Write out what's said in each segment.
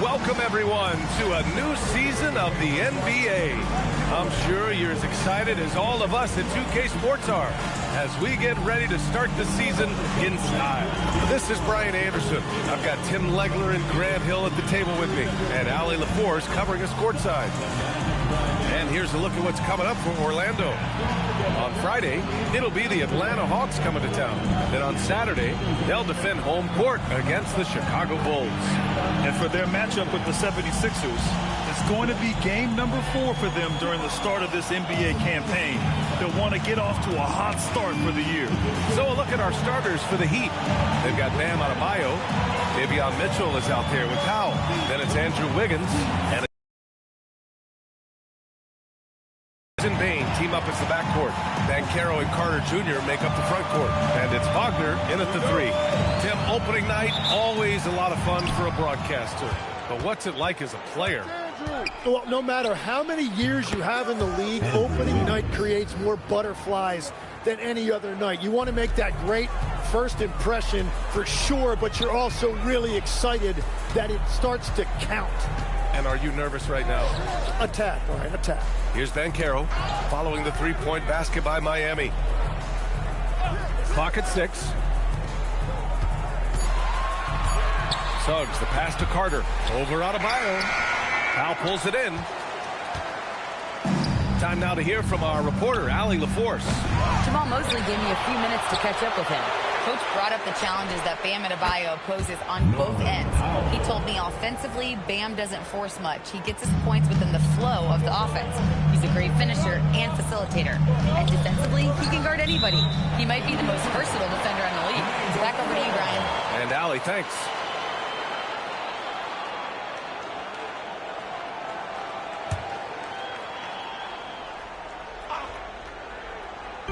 Welcome, everyone, to a new season of the NBA. I'm sure you're as excited as all of us at 2K Sports are as we get ready to start the season in style. This is Brian Anderson. I've got Tim Legler and Grant Hill at the table with me, and Allie LaForce covering us courtside. And here's a look at what's coming up for Orlando. On Friday, it'll be the Atlanta Hawks coming to town. Then on Saturday, they'll defend home court against the Chicago Bulls. And for their matchup with the 76ers, it's going to be game number 4 for them during the start of this NBA campaign. They'll want to get off to a hot start for the year. So a look at our starters for the Heat. They've got Bam Adebayo. Davion Mitchell is out there with Powell. Then it's Andrew Wiggins. And Bain team up as the backcourt. Banchero and Carter Jr. make up the front court. And it's Wagner in at the 3. Tim, opening night, always a lot of fun for a broadcaster. But what's it like as a player? Well, no matter how many years you have in the league, opening night creates more butterflies than any other night. You want to make that great first impression for sure, but you're also really excited that it starts to count. And are you nervous right now? A tad, Brian, a tad. Here's Banchero following the three-point basket by Miami. Clock at 6. Suggs, the pass to Carter. Over Adebayo. Powell pulls it in. Time now to hear from our reporter, Allie LaForce. Jamal Mosley gave me a few minutes to catch up with him. Coach brought up the challenges that Bam Adebayo poses on both ends. He told me offensively, Bam doesn't force much. He gets his points within the flow of the offense. He's a great finisher and facilitator. And defensively, he can guard anybody. He might be the most versatile defender in the league. Back over to you, Brian. And Allie, thanks.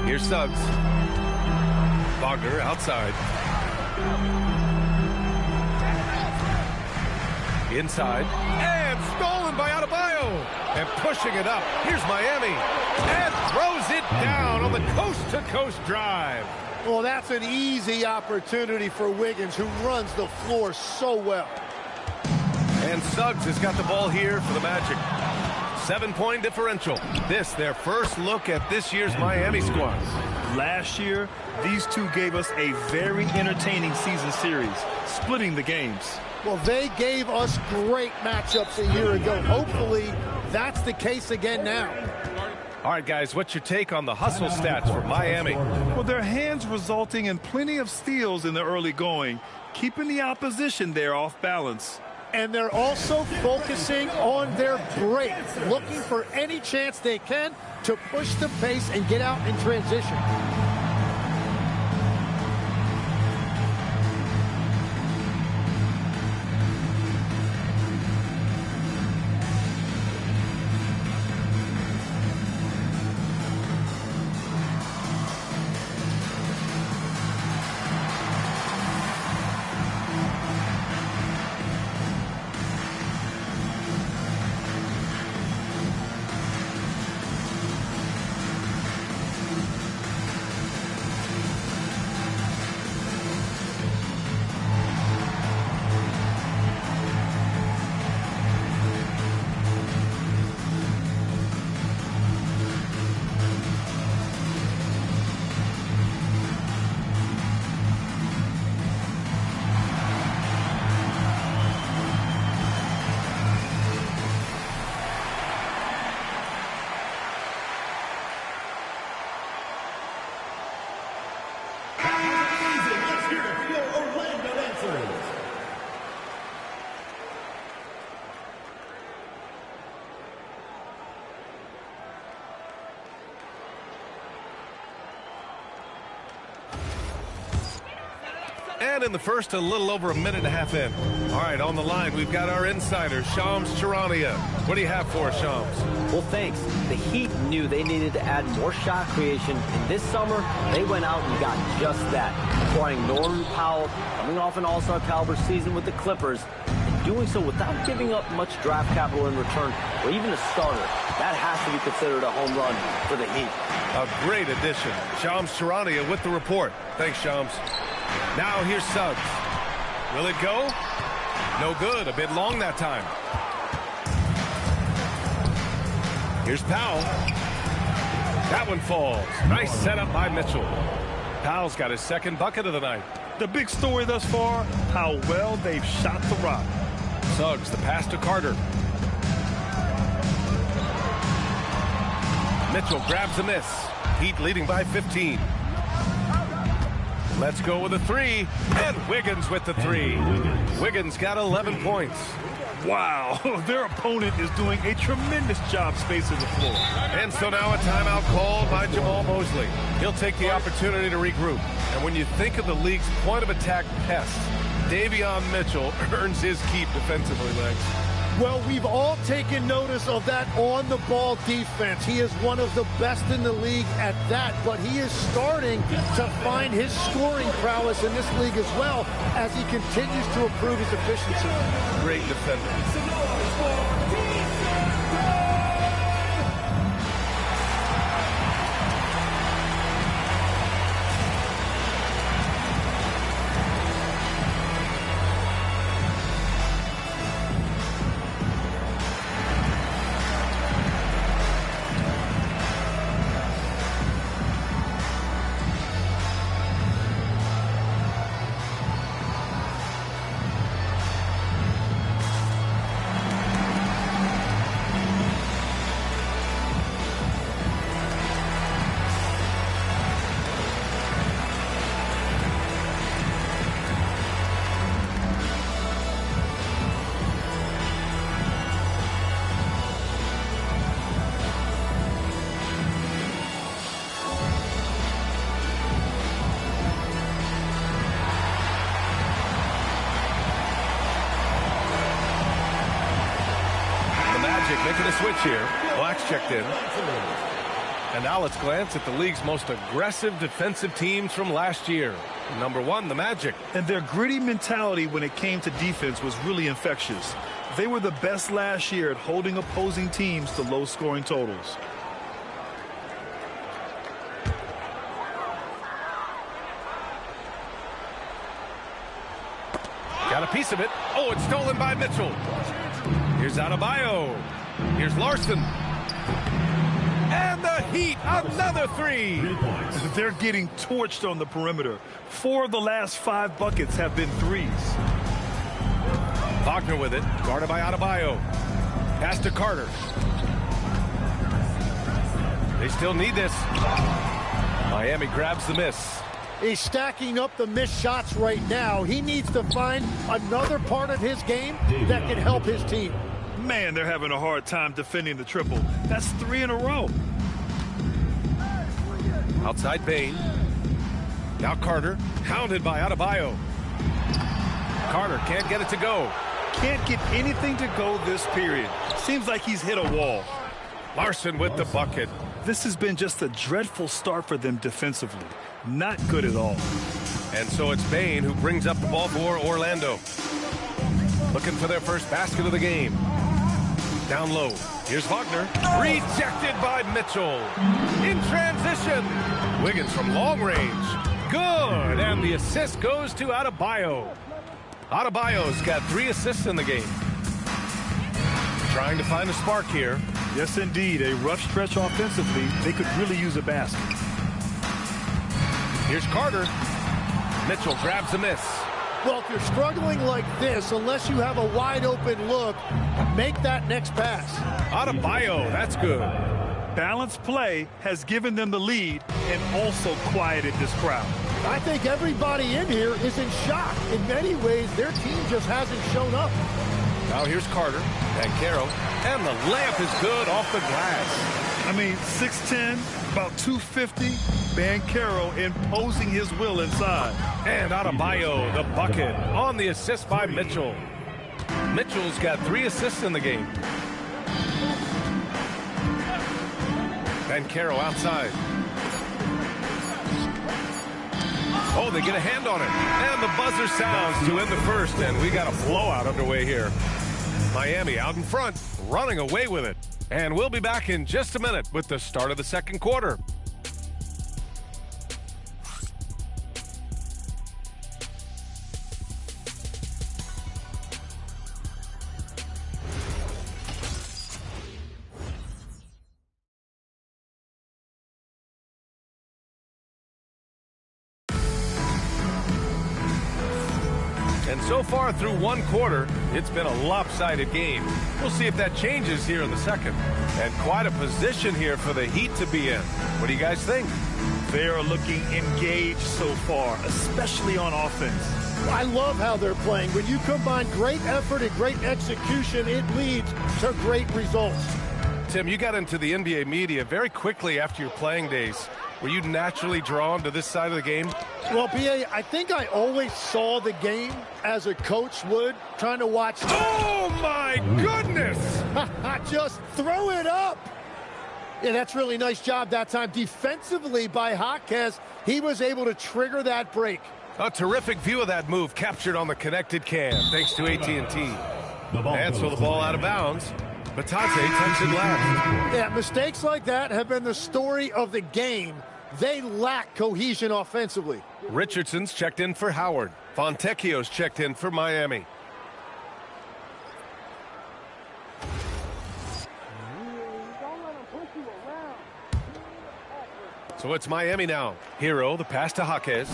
Here's Suggs. Wagner outside. Inside. And stolen by Adebayo. And pushing it up. Here's Miami. And throws it down on the coast-to-coast drive. Well, that's an easy opportunity for Wiggins, who runs the floor so well. And Suggs has got the ball here for the Magic. 7-point differential. This, their first look at this year's Miami squad. Last year, these two gave us a very entertaining season series, splitting the games. Well, they gave us great matchups a year ago. Hopefully, that's the case again now. All right, guys, what's your take on the hustle stats for Miami? Well, their hands resulting in plenty of steals in the early going, keeping the opposition there off balance. And they're also focusing on their break, looking for any chance they can to push the pace and get out in transition. And in the first, a little over a minute and a half in. All right, on the line, we've got our insider, Shams Charania. What do you have for us, Shams? Well, thanks. The Heat knew they needed to add more shot creation, and this summer, they went out and got just that. Acquiring Norman Powell, coming off an all-star caliber season with the Clippers, and doing so without giving up much draft capital in return, or even a starter. That has to be considered a home run for the Heat. A great addition. Shams Charania with the report. Thanks, Shams. Now here's Suggs. Will it go? No good. A bit long that time. Here's Powell. That one falls. Nice setup by Mitchell. Powell's got his second bucket of the night. The big story thus far, how well they've shot the rock. Suggs, the pass to Carter. Mitchell grabs a miss. Heat leading by 15. Let's go with a three. And Wiggins with the three. Wiggins got 11 points. Wow, their opponent is doing a tremendous job spacing the floor. And so now a timeout called by Jamal Mosley. He'll take the opportunity to regroup. And when you think of the league's point of attack pest, Davion Mitchell earns his keep defensively, Legs. Well, we've all taken notice of that on-the-ball defense. He is one of the best in the league at that, but he is starting to find his scoring prowess in this league as well as he continues to improve his efficiency. Great defender. Making a switch here. Black's checked in. And now let's glance at the league's most aggressive defensive teams from last year. Number one, the Magic. And their gritty mentality when it came to defense was really infectious. They were the best last year at holding opposing teams to low-scoring totals. Got a piece of it. Oh, it's stolen by Mitchell. Here's Adebayo. Here's Larson. And the Heat, another three. They're getting torched on the perimeter. 4 of the last 5 buckets have been threes. Wagner with it, guarded by Adebayo. Pass to Carter. They still need this. Miami grabs the miss. He's stacking up the missed shots right now. He needs to find another part of his game that can help his team. Man, they're having a hard time defending the triple. That's 3 in a row. Outside Bane. Now Carter, hounded by Adebayo. Carter can't get it to go. Can't get anything to go this period. Seems like he's hit a wall. Larson with the bucket. This has been just a dreadful start for them defensively. Not good at all. And so it's Bane who brings up the ball for Orlando. Looking for their first basket of the game. Down low. Here's Wagner. Rejected by Mitchell. In transition. Wiggins from long range. Good. And the assist goes to Adebayo. Adebayo's got 3 assists in the game. Trying to find a spark here. Yes, indeed. A rough stretch offensively. They could really use a basket. Here's Carter. Mitchell grabs a miss. Well, if you're struggling like this, unless you have a wide open look, make that next pass. Adebayo, that's good. Balanced play has given them the lead and also quieted this crowd. I think everybody in here is in shock. In many ways, their team just hasn't shown up. Now here's Carter and Caro. And the layup is good off the glass. I mean, 6'10", about 250. Banchero imposing his will inside. And Adebayo, the bucket, on the assist by Mitchell. Mitchell's got 3 assists in the game. Banchero outside. Oh, they get a hand on it. And the buzzer sounds to end the first, and we got a blowout underway here. Miami out in front, running away with it. And we'll be back in just a minute with the start of the second quarter. And so far through one quarter, it's been a lopsided game. We'll see if that changes here in the second. And quite a position here for the Heat to be in. What do you guys think? They are looking engaged so far, especially on offense. I love how they're playing. When you combine great effort and great execution, it leads to great results. Tim, you got into the NBA media very quickly after your playing days. Were you naturally drawn to this side of the game? Well, B.A., I think I always saw the game as a coach would, trying to watch. Oh, my goodness! Just throw it up. Yeah, that's really nice job that time defensively by Jaquez. He was able to trigger that break. A terrific view of that move captured on the connected cam, thanks to AT&T. And so the ball out of bounds. Batadze touched it last. Yeah, mistakes like that have been the story of the game. They lack cohesion offensively. Richardson's checked in for Howard. Fontecchio's checked in for Miami. So it's Miami now. Hero, the pass to Jaquez.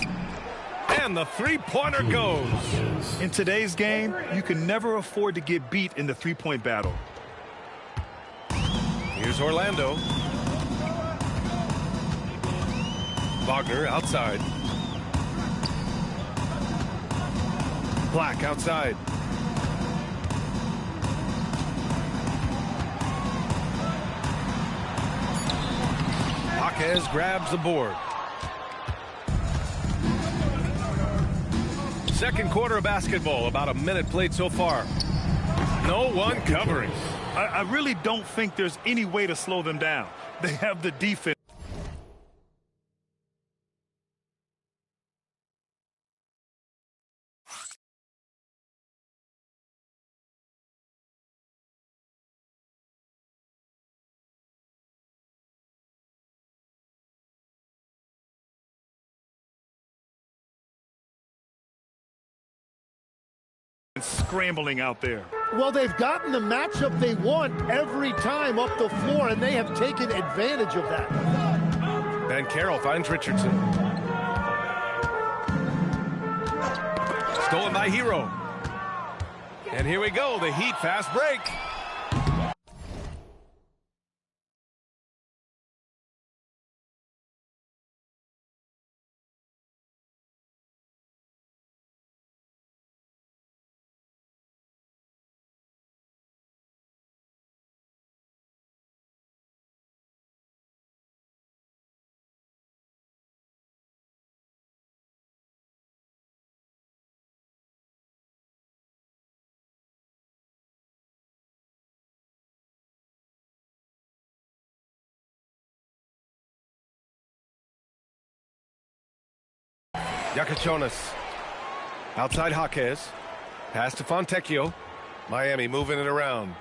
And the three-pointer goes. In today's game, you can never afford to get beat in the three-point battle. Here's Orlando. Wagner outside. Black outside. Jaquez grabs the board. Second quarter of basketball, about a minute played so far. No one covering. I really don't think there's any way to slow them down. They have the defense. Scrambling out there. Well, they've gotten the matchup they want every time up the floor, and they have taken advantage of that. Banchero finds Richardson. Stolen by Hero. And here we go, the Heat fast break. Yakachonis. Outside Jaquez. Pass to Fontecchio. Miami moving it around.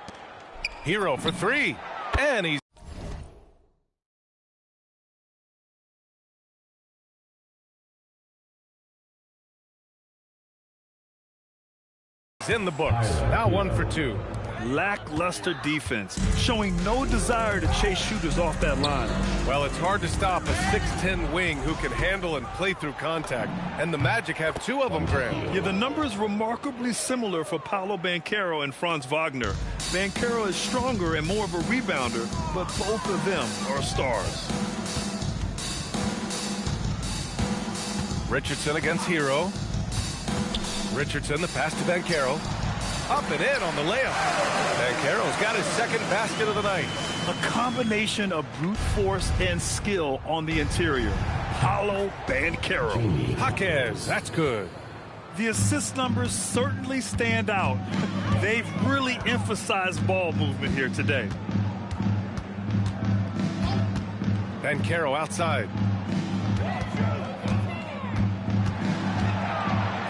Hero for three. And he's in the books. Now 1 for 2. Lackluster defense, showing no desire to chase shooters off that line. Well, it's hard to stop a 6'10 wing who can handle and play through contact. And the Magic have 2 of them, Graham. Yeah, the numbers remarkably similar for Paolo Banchero and Franz Wagner. Banchero is stronger and more of a rebounder, but both of them are stars. Richardson against Hero. Richardson, the pass to Banchero. Up and in on the layup. Banchero's Banchero's got his second basket of the night. A combination of brute force and skill on the interior. Paolo Banchero. Jaquez, that's good. The assist numbers certainly stand out. They've really emphasized ball movement here today. Banchero outside.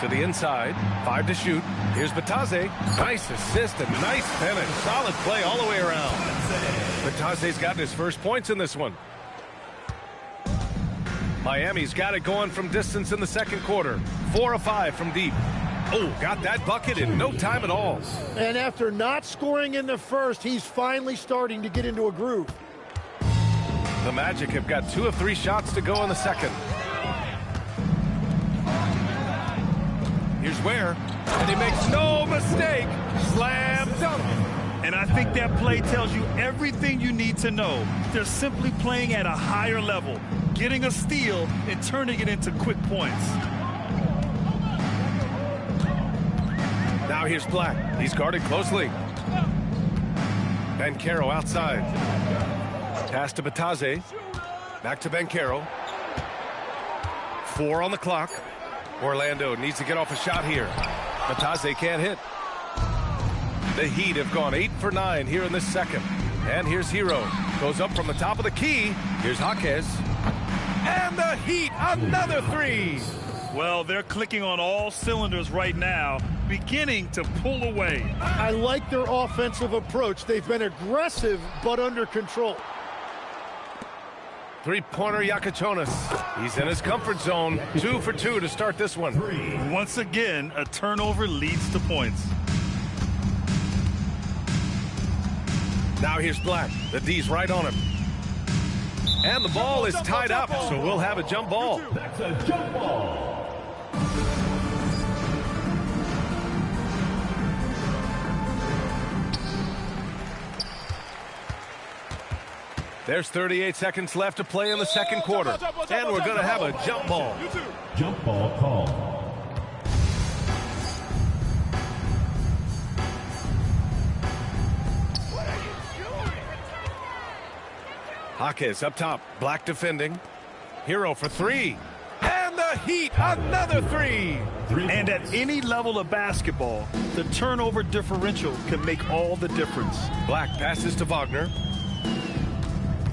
To the inside. 5 to shoot. Here's Batase. Nice assist and nice finish. Solid play all the way around. Batase's gotten his first points in this one. Miami's got it going from distance in the second quarter. 4 of 5 from deep. Oh, got that bucket in no time at all. And after not scoring in the first, he's finally starting to get into a groove. The Magic have got 2 of 3 shots to go in the second. Here's Ware, and he makes no mistake. Slam dunk. And I think that play tells you everything you need to know. They're simply playing at a higher level, getting a steal and turning it into quick points. Now here's Black. He's guarded closely. Banchero outside. Pass to Batase. Back to Banchero. 4 on the clock. Orlando needs to get off a shot here. Batase can't hit. The Heat have gone 8 for 9 here in this second. And here's Hero. Goes up from the top of the key. Here's Jaquez. And the Heat, another 3. Well, they're clicking on all cylinders right now, beginning to pull away. I like their offensive approach. They've been aggressive, but under control. Three-pointer Yakachonis. He's in his comfort zone. 2 for 2 to start this one. Once again, a turnover leads to points. Now here's Black. The D's right on him. And the ball is tied up, so we'll have a jump ball. That's a jump ball. There's 38 seconds left to play in the second quarter. And we're going to have a jump ball. Jump ball call. Jaquez up top. Black defending. Hero for 3. And the Heat, another 3. And at any level of basketball, the turnover differential can make all the difference. Black passes to Wagner.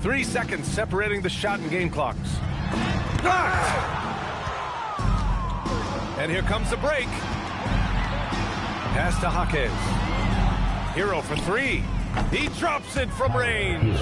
3 seconds separating the shot and game clocks. Blocked! And here comes the break. Pass to Jaquez. Hero for 3. He drops it from range.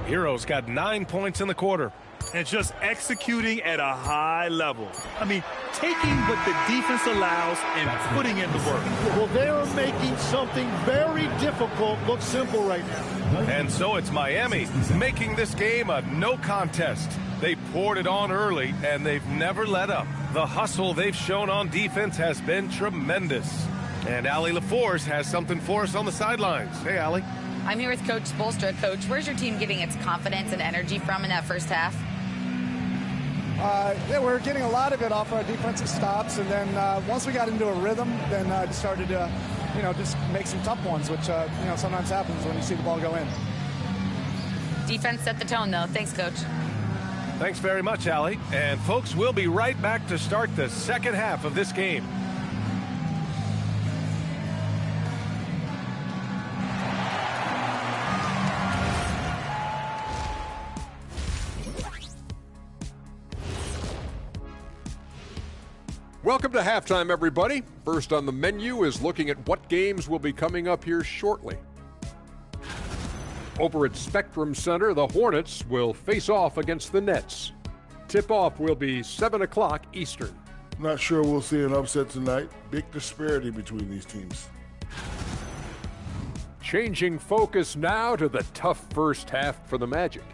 Hero's got 9 points in the quarter. And just executing at a high level. I mean, taking what the defense allows and putting in the work. Well, they are making something very difficult look simple right now. And so it's Miami making this game a no contest. They poured it on early, and they've never let up. The hustle they've shown on defense has been tremendous. And Allie LaForce has something for us on the sidelines. Hey, Allie. I'm here with Coach Spoelstra. Coach, where's your team getting its confidence and energy from in that first half? Yeah, we're getting a lot of it off our defensive stops, and then once we got into a rhythm, then just started to, just make some tough ones, which, sometimes happens when you see the ball go in. Defense set the tone, though. Thanks, Coach. Thanks very much, Allie. And, folks, we'll be right back to start the second half of this game. Welcome to halftime, everybody. First on the menu is looking at what games will be coming up here shortly. Over at Spectrum Center, the Hornets will face off against the Nets. Tip-off will be 7 o'clock Eastern. Not sure we'll see an upset tonight. Big disparity between these teams. Changing focus now to the tough first half for the Magic.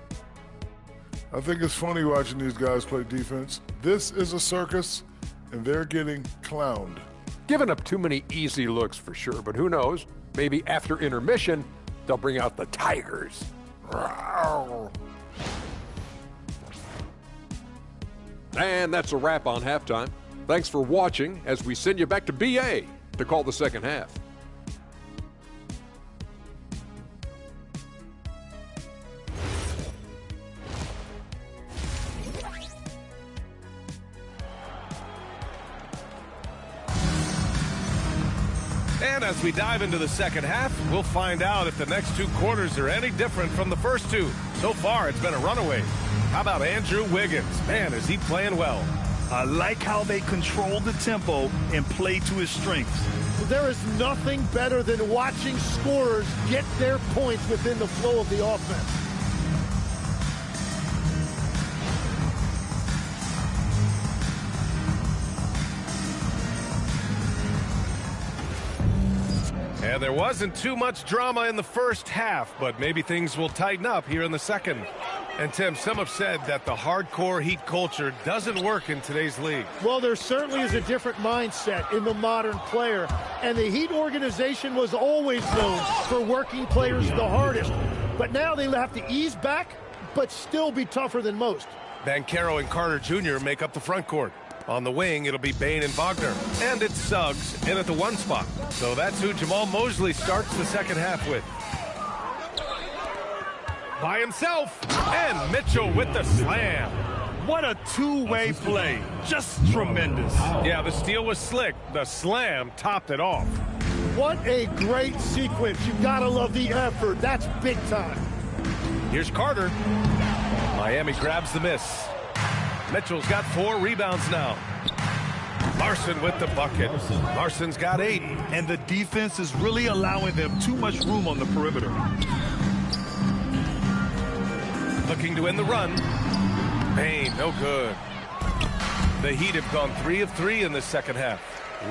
I think it's funny watching these guys play defense. This is a circus, and they're getting clowned. Giving up too many easy looks for sure, but who knows? Maybe after intermission, they'll bring out the Tigers. And that's a wrap on halftime. Thanks for watching as we send you back to BA to call the second half. And as we dive into the second half, we'll find out if the next 2 quarters are any different from the first 2. So far, it's been a runaway. How about Andrew Wiggins? Man, is he playing well. I like how they control the tempo and play to his strengths. There is nothing better than watching scorers get their points within the flow of the offense. And there wasn't too much drama in the first half, but maybe things will tighten up here in the second. And Tim, some have said that the hardcore Heat culture doesn't work in today's league. Well, there certainly is a different mindset in the modern player, and the Heat organization was always known for working players the hardest. But now they have to ease back, but still be tougher than most. Banchero and Carter Jr. make up the front court. On the wing, it'll be Bane and Wagner. And it's Suggs in at the 1 spot. So that's who Jamal Mosley starts the second half with. By himself, and Mitchell with the slam. What a two-way play. Just tremendous. Yeah, the steal was slick. The slam topped it off. What a great sequence. You gotta love the effort. That's big time. Here's Carter. Miami grabs the miss. Mitchell's got 4 rebounds now. Larson with the bucket. Larson's got 8. And the defense is really allowing them too much room on the perimeter. Looking to end the run. Bane, no good. The Heat have gone 3 of 3 in the second half.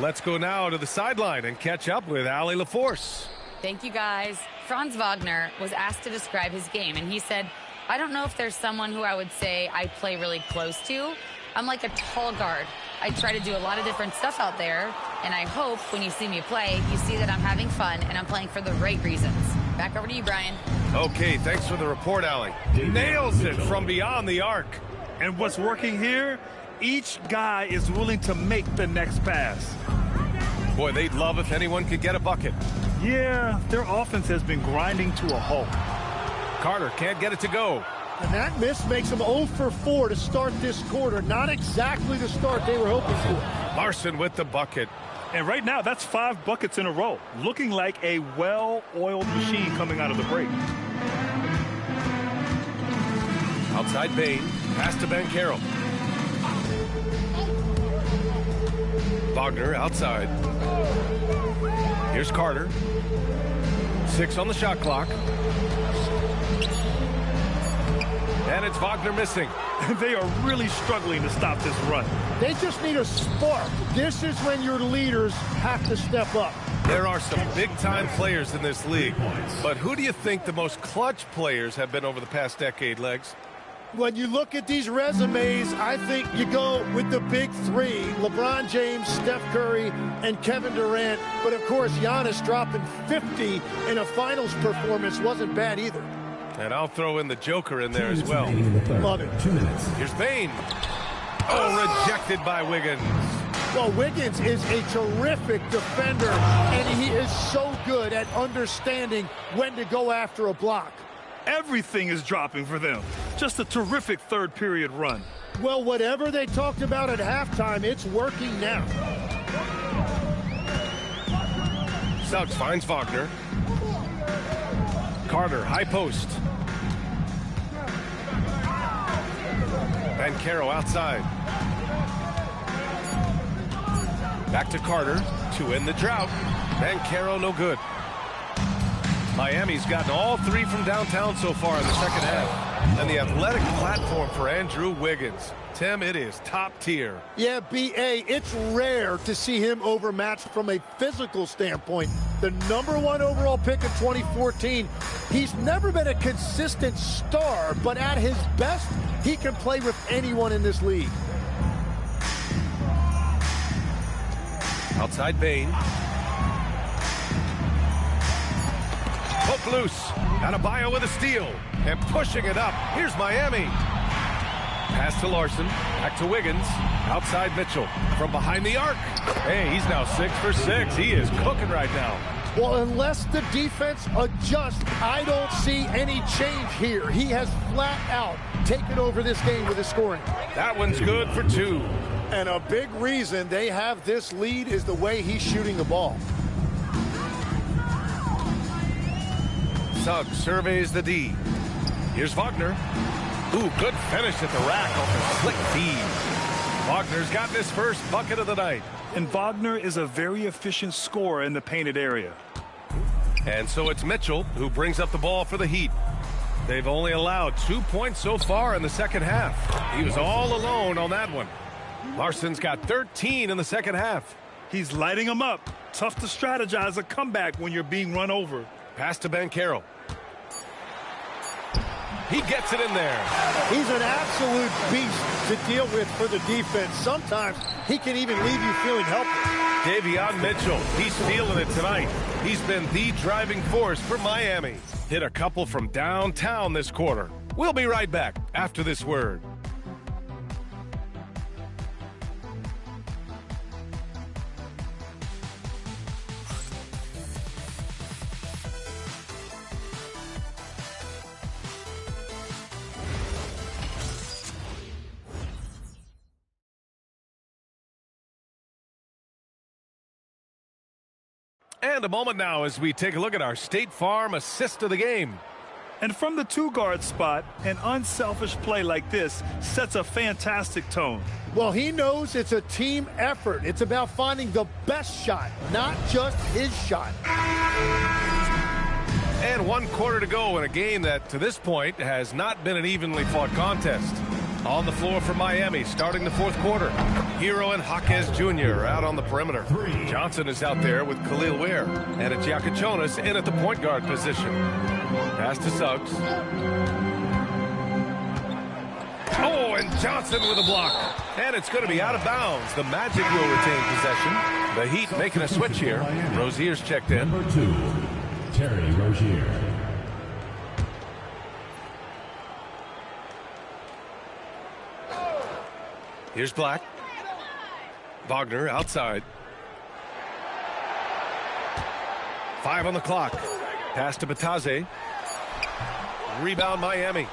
Let's go now to the sideline and catch up with Allie LaForce. Thank you, guys. Franz Wagner was asked to describe his game, and he said, I don't know if there's someone who I would say I play really close to. I'm like a tall guard. I try to do a lot of different stuff out there, and I hope when you see me play, you see that I'm having fun and I'm playing for the right reasons. Back over to you, Brian. Okay, thanks for the report, Allie. Nails it from beyond the arc. And what's working here, each guy is willing to make the next pass. Boy, they'd love if anyone could get a bucket. Yeah, their offense has been grinding to a halt. Carter can't get it to go. And that miss makes them 0 for 4 to start this quarter. Not exactly the start they were hoping for. Larson with the bucket. And right now, that's 5 buckets in a row. Looking like a well-oiled machine coming out of the break. Outside Bane. Pass to Banchero. Wagner outside. Here's Carter. 6 on the shot clock. And it's Wagner missing. They are really struggling to stop this run. They just need a spark. This is when your leaders have to step up. There are some big-time players in this league. But who do you think the most clutch players have been over the past decade, Legs? When you look at these resumes, I think you go with the big 3. LeBron James, Steph Curry, and Kevin Durant. But, of course, Giannis dropping 50 in a finals performance wasn't bad either. And I'll throw in the Joker in there as well. Love it. Here's Bane. Oh, rejected by Wiggins. Well, Wiggins is a terrific defender, and he is so good at understanding when to go after a block. Everything is dropping for them. Just a terrific third period run. Well, whatever they talked about at halftime, it's working now. Suggs finds Wagner. Carter, high post. Banchero outside. Back to Carter to end the drought. Banchero no good. Miami's gotten all 3 from downtown so far in the second half. And the athletic platform for Andrew Wiggins. Tim, it is top tier. Yeah, B.A., it's rare to see him overmatched from a physical standpoint. The #1 overall pick in 2014. He's never been a consistent star, but at his best, he can play with anyone in this league. Outside Bane. Hook loose. Adebayo with a steal. And pushing it up. Here's Miami. Pass to Larson. Back to Wiggins. Outside Mitchell. From behind the arc. Hey, he's now 6 for 6. He is cooking right now. Well, unless the defense adjusts, I don't see any change here. He has flat out taken over this game with his scoring. That one's good for 2. And a big reason they have this lead is the way he's shooting the ball. Suggs surveys the D. Here's Wagner. Ooh, good finish at the rack off a slick feed. Wagner's gotten his first bucket of the night. And Wagner is a very efficient scorer in the painted area. And so it's Mitchell who brings up the ball for the Heat. They've only allowed 2 points so far in the second half. He was all alone on that one. Larson's got 13 in the second half. He's lighting them up. Tough to strategize a comeback when you're being run over. Pass to Banchero. He gets it in there. He's an absolute beast to deal with for the defense. Sometimes he can even leave you feeling helpless. Davion Mitchell, he's feeling it tonight. He's been the driving force for Miami. Hit a couple from downtown this quarter. We'll be right back after this word. And a moment now as we take a look at our State Farm assist of the game. And from the two-guard spot, an unselfish play like this sets a fantastic tone. Well, he knows it's a team effort. It's about finding the best shot, not just his shot. And 1 quarter to go in a game that, to this point, has not been an evenly fought contest. On the floor for Miami, starting the fourth quarter. Hero and Jaquez Jr. out on the perimeter. Johnson is out there with Khalil Ware. And it's Yakachonis in at the point guard position. Pass to Suggs. Oh, and Johnson with a block. And it's going to be out of bounds. The Magic will retain possession. The Heat making a switch here. Rozier's checked in. Number 2, Terry Rozier. Here's Black. Wagner outside. 5 on the clock. Pass to Batase. Rebound Miami.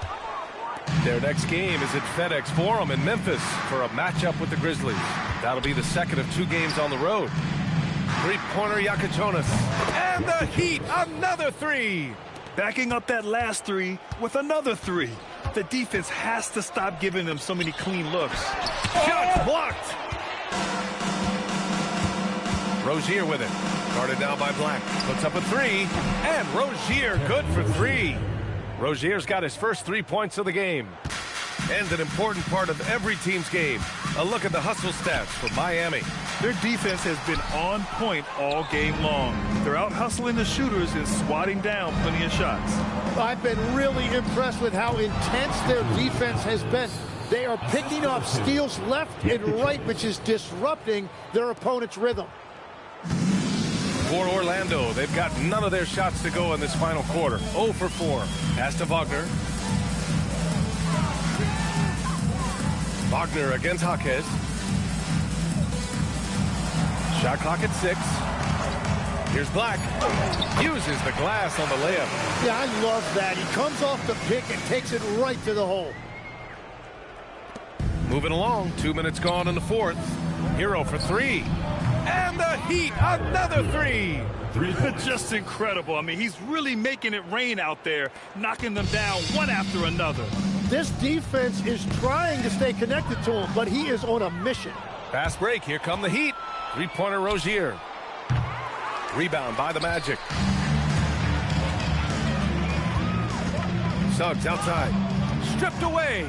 Their next game is at FedEx Forum in Memphis for a matchup with the Grizzlies. That'll be the second of 2 games on the road. Three-pointer Yakachonis. And the Heat, another 3. Backing up that last 3 with another 3. The defense has to stop giving them so many clean looks. Shot blocked. Rozier with it. Guarded now by Black. Puts up a 3. And Rozier good for 3. Rozier's got his first 3 points of the game. And an important part of every team's game. A look at the hustle stats for Miami. Their defense has been on point all game long. They're out hustling the shooters and swatting down plenty of shots. I've been really impressed with how intense their defense has been. They are picking up steals left and right, which is disrupting their opponent's rhythm. For Orlando, they've got none of their shots to go in this final quarter. 0 for 4. Pass to Wagner. Wagner against Jaquez. Shot clock at 6. Here's Black. Uses the glass on the layup. Yeah, I love that. He comes off the pick and takes it right to the hole. Moving along. 2 minutes gone in the fourth. Hero for 3. And the Heat, another 3. Just incredible. I mean, he's really making it rain out there, knocking them down one after another. This defense is trying to stay connected to him, but he is on a mission. Fast break. Here come the Heat. Three-pointer Rozier. Rebound by the Magic. Suggs outside. Stripped away.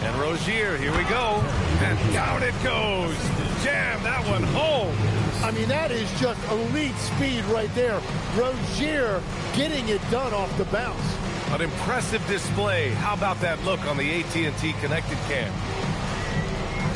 And Rozier, here we go. And down it goes. Jam that one home. I mean, that is just elite speed right there. Rozier getting it done off the bounce. An impressive display. How about that look on the AT&T connected cam?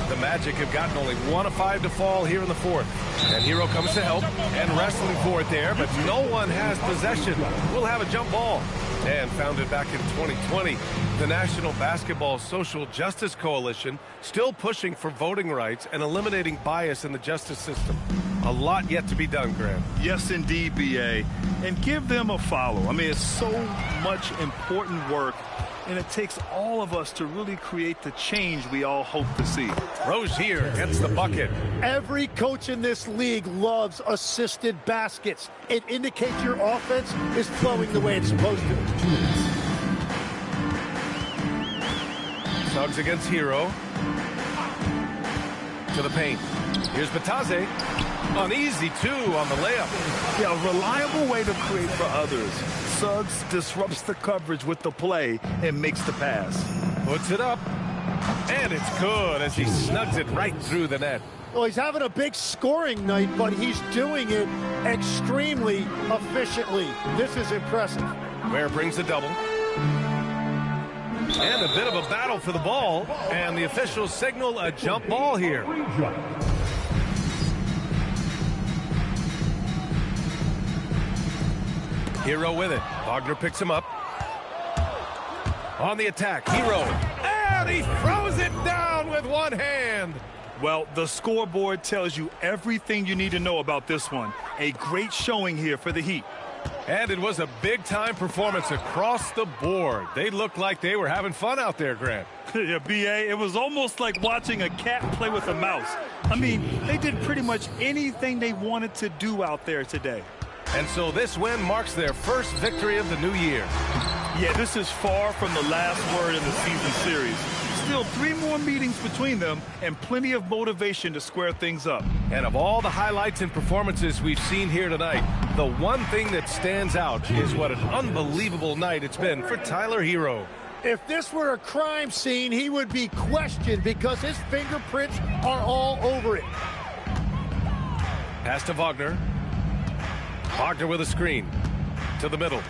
The Magic have gotten only 1 of 5 to fall here in the fourth. And Hero comes to help and wrestling for it there, but no one has possession. We'll have a jump ball. And founded back in 2020, the National Basketball Social Justice Coalition still pushing for voting rights and eliminating bias in the justice system. A lot yet to be done, Grant. Yes, indeed, B.A. And give them a follow. I mean, it's so much important work and it takes all of us to really create the change we all hope to see. Rozier gets the bucket. Every coach in this league loves assisted baskets. It indicates your offense is flowing the way it's supposed to. Suggs against Hero. To the paint. Here's Bitadze. An easy 2 on the layup. Yeah, a reliable way to create for others. Suggs disrupts the coverage with the play and makes the pass. Puts it up. And it's good as he snugs it right through the net. Well, he's having a big scoring night, but he's doing it extremely efficiently. This is impressive. Ware brings the double. And a bit of a battle for the ball. And the officials signal a jump ball here. Hero with it. Wagner picks him up. On the attack, Hero. And he throws it down with one hand. Well, the scoreboard tells you everything you need to know about this one. A great showing here for the Heat. And it was a big-time performance across the board. They looked like they were having fun out there, Grant. Yeah, B.A., it was almost like watching a cat play with a mouse. I mean, they did pretty much anything they wanted to do out there today. And so this win marks their first victory of the new year. Yeah, this is far from the last word in the season series. Still 3 more meetings between them and plenty of motivation to square things up. And of all the highlights and performances we've seen here tonight, the one thing that stands out is what an unbelievable night it's been for Tyler Hero. If this were a crime scene, he would be questioned because his fingerprints are all over it. Pass to Wagner. Wagner with a screen. To the middle.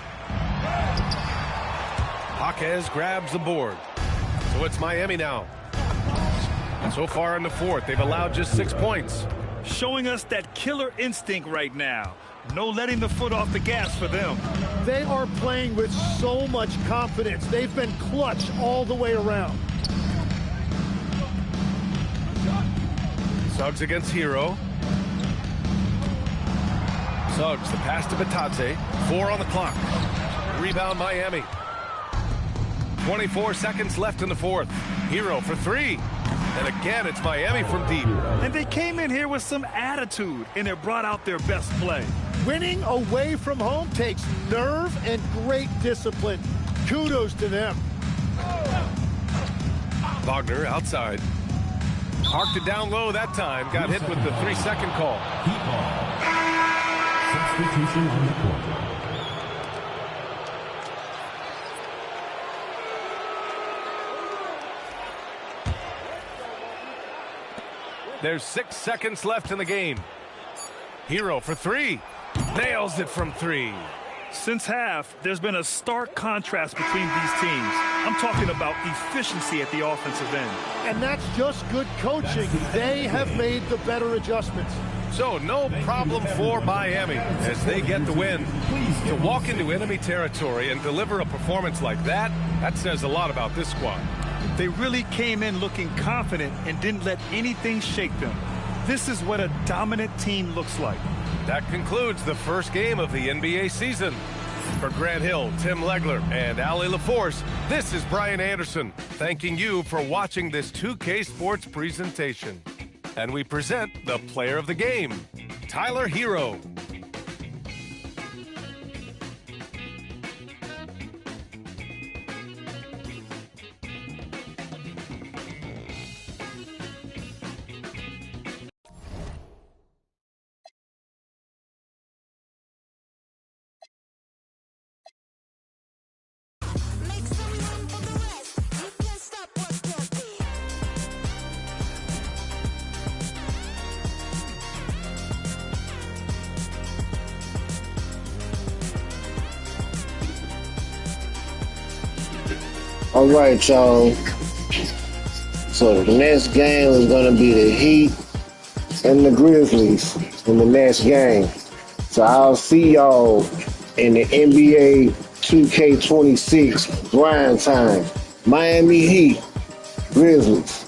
Jaquez grabs the board. So it's Miami now. And so far in the fourth, they've allowed just 6 points. Showing us that killer instinct right now. No letting the foot off the gas for them. They are playing with so much confidence. They've been clutch all the way around. Suggs against Hero. Suggs, the pass to Bitadze. 4 on the clock. Rebound Miami. 24 seconds left in the fourth. Hero for 3. And again, it's Miami from deep. And they came in here with some attitude, and it brought out their best play. Winning away from home takes nerve and great discipline. Kudos to them. Wagner outside. Parked it down low that time. Got hit with the 3-second call. Substitution on the court. There's 6 seconds left in the game. Hero for 3. Nails it from 3. Since half, there's been a stark contrast between these teams. I'm talking about efficiency at the offensive end. And that's just good coaching. They have made the better adjustments. So no problem for Miami as they get the win. To walk into enemy territory and deliver a performance like that, that says a lot about this squad. They really came in looking confident and didn't let anything shake them. This is what a dominant team looks like. That concludes the first game of the NBA season. For Grant Hill, Tim Legler, and Allie LaForce, this is Brian Anderson, thanking you for watching this 2K Sports presentation. And we present the player of the game, Tyler Hero. All right, y'all. So the next game is going to be the Heat and the Grizzlies in the next game. So I'll see y'all in the NBA 2K26 grind time. Miami Heat, Grizzlies.